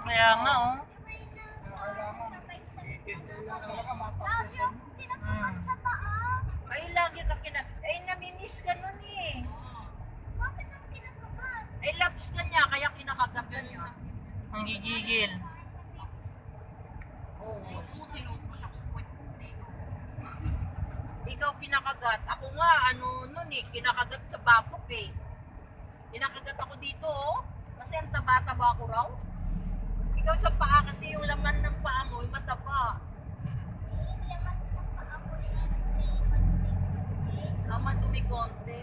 Kaya nga, oh. Ay, lagi ka ay, namimiss ka nun eh. Ay, loves ka niya, kaya kinakagat ka niya. Ang gigigil. Oo. Ikaw pinakagat. Ako nga, nun eh, kinakagat sa bapok eh. Kinakagat ako dito, oh. Kasi ang taba-taba ko raw. Ikaw sa paa kasi yung laman ng paa mo, yung mataba. Madumi konti.